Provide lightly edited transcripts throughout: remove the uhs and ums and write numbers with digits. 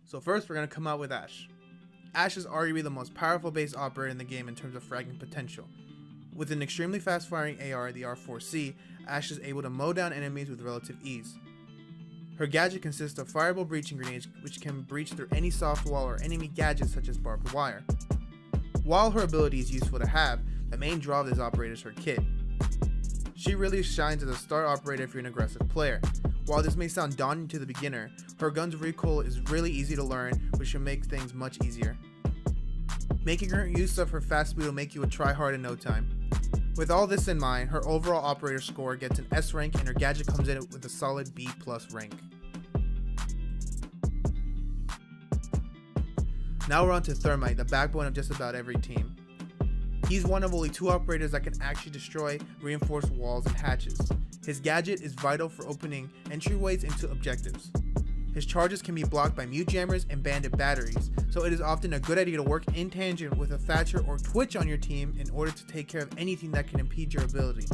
So first we're going to come out with Ashe. Ashe is arguably the most powerful base operator in the game in terms of fragging potential. With an extremely fast firing AR, the R4C, Ashe is able to mow down enemies with relative ease. Her gadget consists of fireable breaching grenades which can breach through any soft wall or enemy gadgets such as barbed wire. While her ability is useful to have, the main draw of this operator is her kit. She really shines as a star operator if you're an aggressive player. While this may sound daunting to the beginner, her gun's recoil is really easy to learn, which should make things much easier. Making her use of her fast speed will make you a tryhard in no time. With all this in mind, her overall operator score gets an S rank and her gadget comes in with a solid B+ rank. Now we're on to Thermite, the backbone of just about every team. He's one of only 2 operators that can actually destroy reinforced walls and hatches. His gadget is vital for opening entryways into objectives. His charges can be blocked by mute jammers and bandit batteries, so it is often a good idea to work in tangent with a Thatcher or Twitch on your team in order to take care of anything that can impede your ability.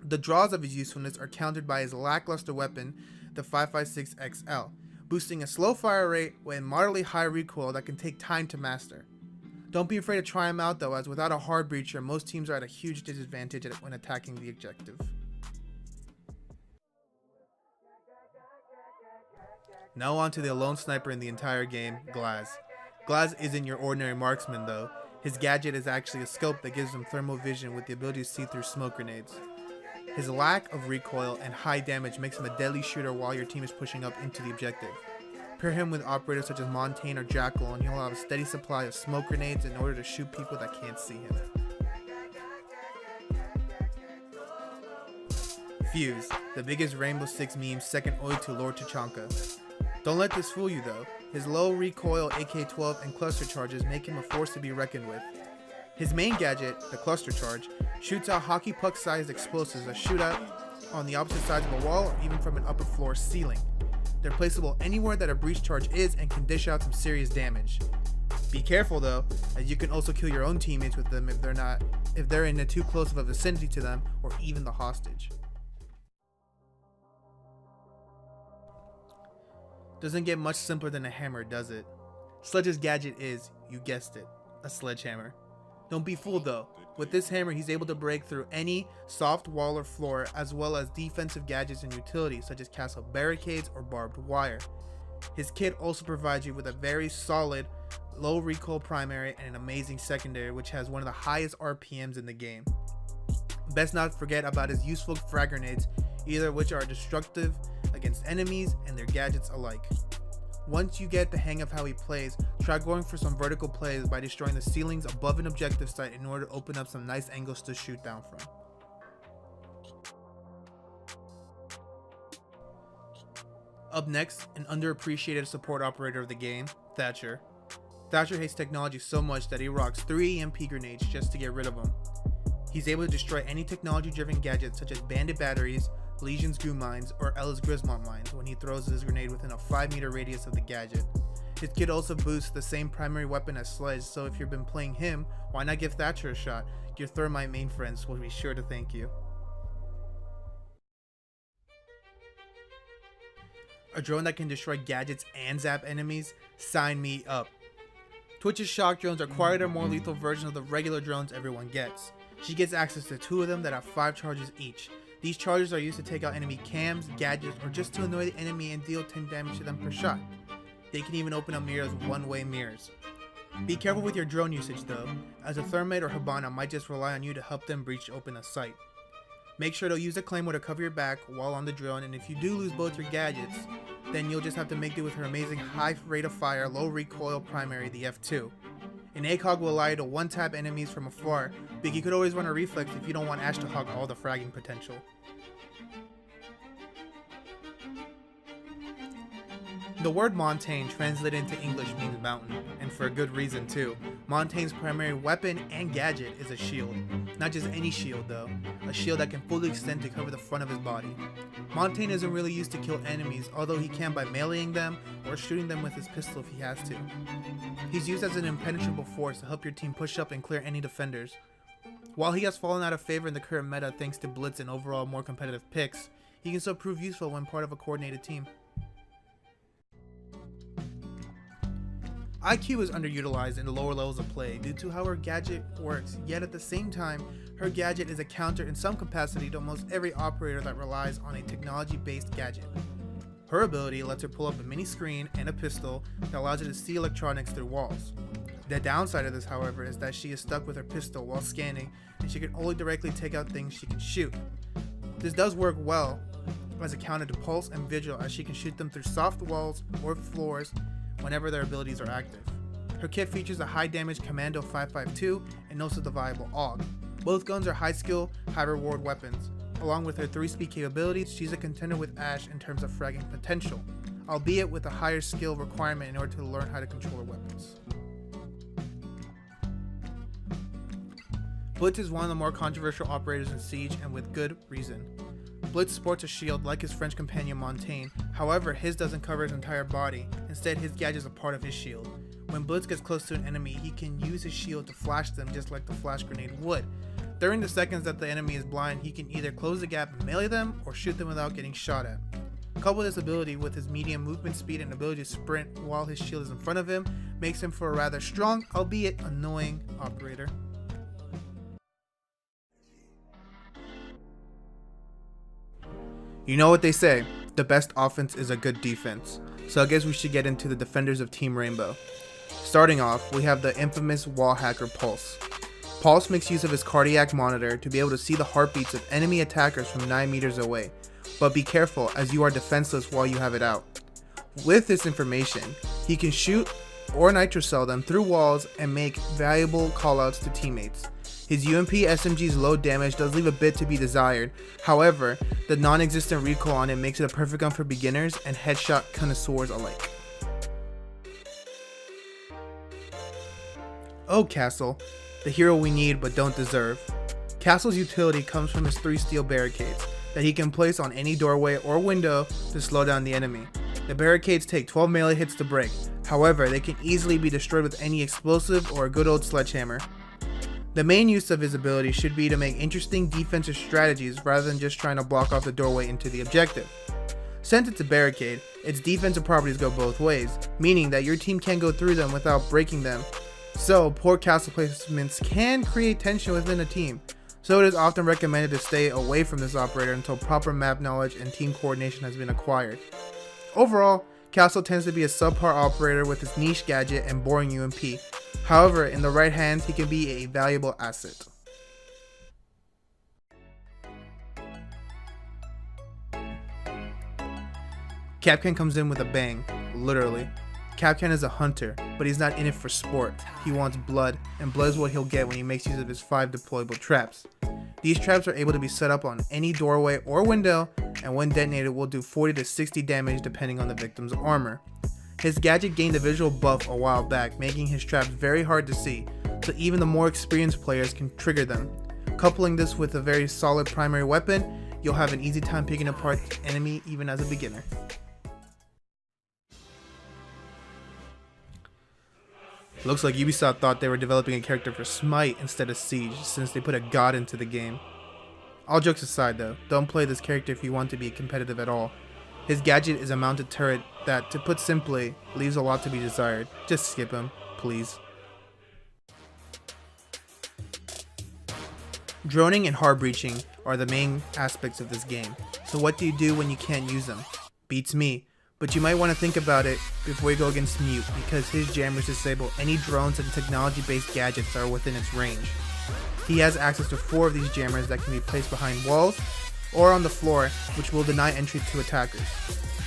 The draws of his usefulness are countered by his lackluster weapon, the 5.56 XL, boosting a slow fire rate with moderately high recoil that can take time to master. Don't be afraid to try him out though, as without a hard breacher, most teams are at a huge disadvantage when attacking the objective. Now on to the lone sniper in the entire game, Glaz. Glaz isn't your ordinary marksman though. His gadget is actually a scope that gives him thermal vision with the ability to see through smoke grenades. His lack of recoil and high damage makes him a deadly shooter while your team is pushing up into the objective. Pair him with operators such as Montagne or Jackal and he'll have a steady supply of smoke grenades in order to shoot people that can't see him. Fuse, the biggest Rainbow Six meme second only to Lord Tachanka. Don't let this fool you though. His low recoil AK-12 and cluster charges make him a force to be reckoned with. His main gadget, the cluster charge, shoots out hockey puck sized explosives that shoot out on the opposite sides of a wall or even from an upper floor ceiling. They're placeable anywhere that a breach charge is and can dish out some serious damage. Be careful though, as you can also kill your own teammates with them if they're in a too close of a vicinity to them or even the hostage. Doesn't get much simpler than a hammer, does it? Sledge's gadget is, you guessed it, a sledgehammer. Don't be fooled though. With this hammer, he's able to break through any soft wall or floor, as well as defensive gadgets and utilities such as castle barricades or barbed wire. His kit also provides you with a very solid, low recoil primary and an amazing secondary, which has one of the highest RPMs in the game. Best not forget about his useful frag grenades, either of which are destructive against enemies and their gadgets alike. Once you get the hang of how he plays, try going for some vertical plays by destroying the ceilings above an objective site in order to open up some nice angles to shoot down from. Up next, an underappreciated support operator of the game, Thatcher. Thatcher hates technology so much that he rocks 3 EMP grenades just to get rid of them. He's able to destroy any technology-driven gadgets such as bandit batteries, Legion's goo mines, or Ella's Grismont mines when he throws his grenade within a 5-meter radius of the gadget. His kit also boosts the same primary weapon as Sledge, so if you've been playing him, why not give Thatcher a shot? Your Thermite main friends will be sure to thank you. A drone that can destroy gadgets and zap enemies? Sign me up. Twitch's shock drones are quite a more lethal version of the regular drones everyone gets. She gets access to 2 of them that have 5 charges each. These charges are used to take out enemy cams, gadgets, or just to annoy the enemy and deal 10 damage to them per shot. They can even open up mirrors with one-way mirrors. Be careful with your drone usage though, as a Thermite or Hibana might just rely on you to help them breach open a site. Make sure to use a Claymore to cover your back while on the drone, and if you do lose both your gadgets, then you'll just have to make do with her amazing high rate of fire, low recoil primary, the F2. An ACOG will allow you to one-tap enemies from afar, but you could always run a reflex if you don't want Ashe to hog all the fragging potential. The word Montagne translated into English means mountain, and for a good reason too. Montagne's primary weapon and gadget is a shield. Not just any shield though, a shield that can fully extend to cover the front of his body. Montagne isn't really used to kill enemies, although he can by meleeing them or shooting them with his pistol if he has to. He's used as an impenetrable force to help your team push up and clear any defenders. While he has fallen out of favor in the current meta thanks to Blitz and overall more competitive picks, he can still prove useful when part of a coordinated team. IQ is underutilized in the lower levels of play due to how her gadget works, yet at the same time, her gadget is a counter in some capacity to almost every operator that relies on a technology-based gadget. Her ability lets her pull up a mini screen and a pistol that allows her to see electronics through walls. The downside of this, however, is that she is stuck with her pistol while scanning, and she can only directly take out things she can shoot. This does work well as a counter to Pulse and Vigil, as she can shoot them through soft walls or floors whenever their abilities are active. Her kit features a high damage Commando 5.52 and also the viable AUG. Both guns are high skill, high reward weapons. Along with her 3-speed capabilities, she's a contender with Ashe in terms of fragging potential, albeit with a higher skill requirement in order to learn how to control her weapons. Blitz is one of the more controversial operators in Siege, and with good reason. Blitz sports a shield like his French companion Montaigne, however his doesn't cover his entire body, instead his gadget is a part of his shield. When Blitz gets close to an enemy, he can use his shield to flash them just like the flash grenade would. During the seconds that the enemy is blind, he can either close the gap and melee them, or shoot them without getting shot at. Couple this ability with his medium movement speed and ability to sprint while his shield is in front of him, makes him for a rather strong, albeit annoying, operator. You know what they say, the best offense is a good defense, so I guess we should get into the defenders of Team Rainbow. Starting off, we have the infamous wall hacker Pulse. Pulse makes use of his cardiac monitor to be able to see the heartbeats of enemy attackers from 9 meters away, but be careful as you are defenseless while you have it out. With this information, he can shoot or nitrocell them through walls and make valuable callouts to teammates. His UMP SMG's low damage does leave a bit to be desired, however, the non-existent recoil on it makes it a perfect gun for beginners and headshot connoisseurs alike. Oh Castle, the hero we need but don't deserve. Castle's utility comes from his 3 steel barricades that he can place on any doorway or window to slow down the enemy. The barricades take 12 melee hits to break, however they can easily be destroyed with any explosive or a good old sledgehammer. The main use of his ability should be to make interesting defensive strategies rather than just trying to block off the doorway into the objective. Since it's a barricade, its defensive properties go both ways, meaning that your team can go through them without breaking them, so poor castle placements can create tension within a team, so it is often recommended to stay away from this operator until proper map knowledge and team coordination has been acquired. Overall, Castle tends to be a subpar operator with his niche gadget and boring UMP. However, in the right hands, he can be a valuable asset. Kapkan comes in with a bang, literally. Kapkan is a hunter, but he's not in it for sport. He wants blood, and blood is what he'll get when he makes use of his 5 deployable traps. These traps are able to be set up on any doorway or window, and when detonated will do 40 to 60 damage depending on the victim's armor. His gadget gained a visual buff a while back, making his traps very hard to see, so even the more experienced players can trigger them. Coupling this with a very solid primary weapon, you'll have an easy time picking apart the enemy even as a beginner. Looks like Ubisoft thought they were developing a character for Smite instead of Siege, since they put a god into the game. All jokes aside though, don't play this character if you want to be competitive at all. His gadget is a mounted turret that, to put simply, leaves a lot to be desired. Just skip him, please. Droning and hard breaching are the main aspects of this game, so what do you do when you can't use them? Beats me, but you might want to think about it before you go against Mute, because his jammers disable any drones and technology-based gadgets that are within its range. He has access to 4 of these jammers that can be placed behind walls or on the floor, which will deny entry to attackers.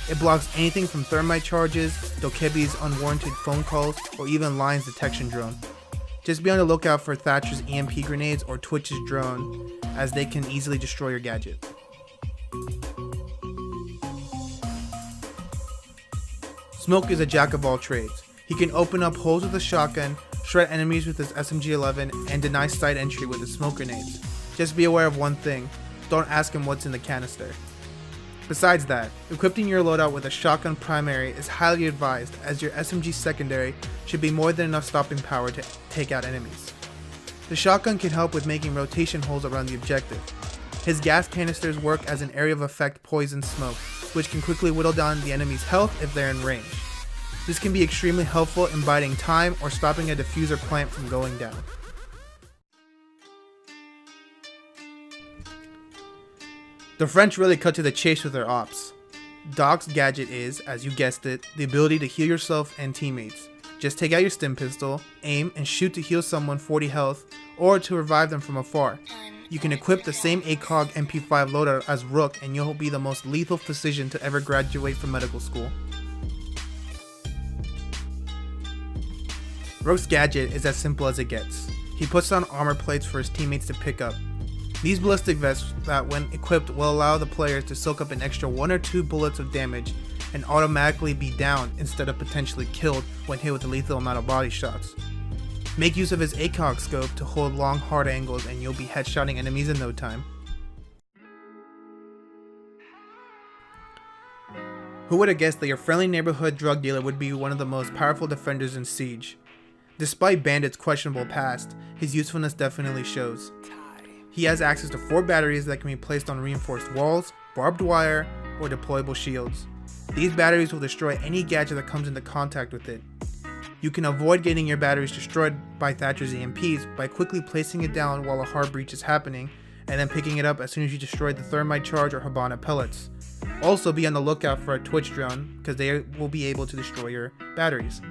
It blocks anything from thermite charges, Dokebi's unwarranted phone calls, or even Lion's detection drone. Just be on the lookout for Thatcher's EMP grenades or Twitch's drone, as they can easily destroy your gadget. Smoke is a jack of all trades. He can open up holes with a shotgun, shred enemies with his SMG-11, and deny side entry with his smoke grenades. Just be aware of one thing, don't ask him what's in the canister. Besides that, equipping your loadout with a shotgun primary is highly advised, as your SMG secondary should be more than enough stopping power to take out enemies. The shotgun can help with making rotation holes around the objective. His gas canisters work as an area of effect poison smoke, which can quickly whittle down the enemy's health if they're in range. This can be extremely helpful in biding time or stopping a diffuser plant from going down. The French really cut to the chase with their ops. Doc's gadget is, as you guessed it, the ability to heal yourself and teammates. Just take out your stim pistol, aim, and shoot to heal someone 40 health, or to revive them from afar. You can equip the same ACOG MP5 loadout as Rook and you'll be the most lethal physician to ever graduate from medical school. Rook's gadget is as simple as it gets. He puts on armor plates for his teammates to pick up. These ballistic vests that when equipped will allow the players to soak up an extra 1 or 2 bullets of damage and automatically be downed instead of potentially killed when hit with a lethal amount of body shots. Make use of his ACOG scope to hold long hard angles and you'll be headshotting enemies in no time. Who would have guessed that your friendly neighborhood drug dealer would be one of the most powerful defenders in Siege? Despite Bandit's questionable past, his usefulness definitely shows. He has access to 4 batteries that can be placed on reinforced walls, barbed wire, or deployable shields. These batteries will destroy any gadget that comes into contact with it. You can avoid getting your batteries destroyed by Thatcher's EMPs by quickly placing it down while a hard breach is happening, and then picking it up as soon as you destroy the thermite charge or Hibana pellets. Also be on the lookout for a Twitch drone, because they will be able to destroy your batteries.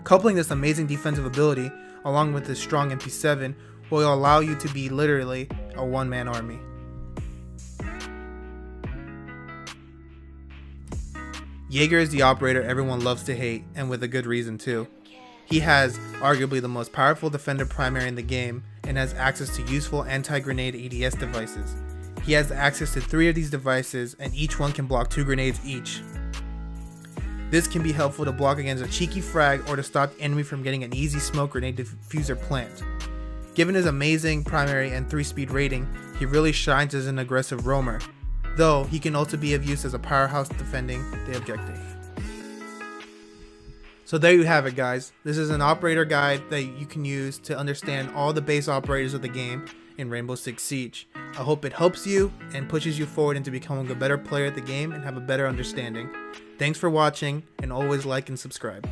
Coupling this amazing defensive ability, along with his strong MP7, will allow you to be literally a one-man army. Jaeger is the operator everyone loves to hate, and with a good reason too. He has arguably the most powerful defender primary in the game, and has access to useful anti-grenade ADS devices. He has access to 3 of these devices, and each one can block 2 grenades each. This can be helpful to block against a cheeky frag or to stop the enemy from getting an easy smoke grenade diffuser plant. Given his amazing primary and 3-speed rating, he really shines as an aggressive roamer, though he can also be of use as a powerhouse defending the objective. So there you have it, guys. This is an operator guide that you can use to understand all the base operators of the game in Rainbow Six Siege. I hope it helps you and pushes you forward into becoming a better player at the game and have a better understanding. Thanks for watching, and always like and subscribe.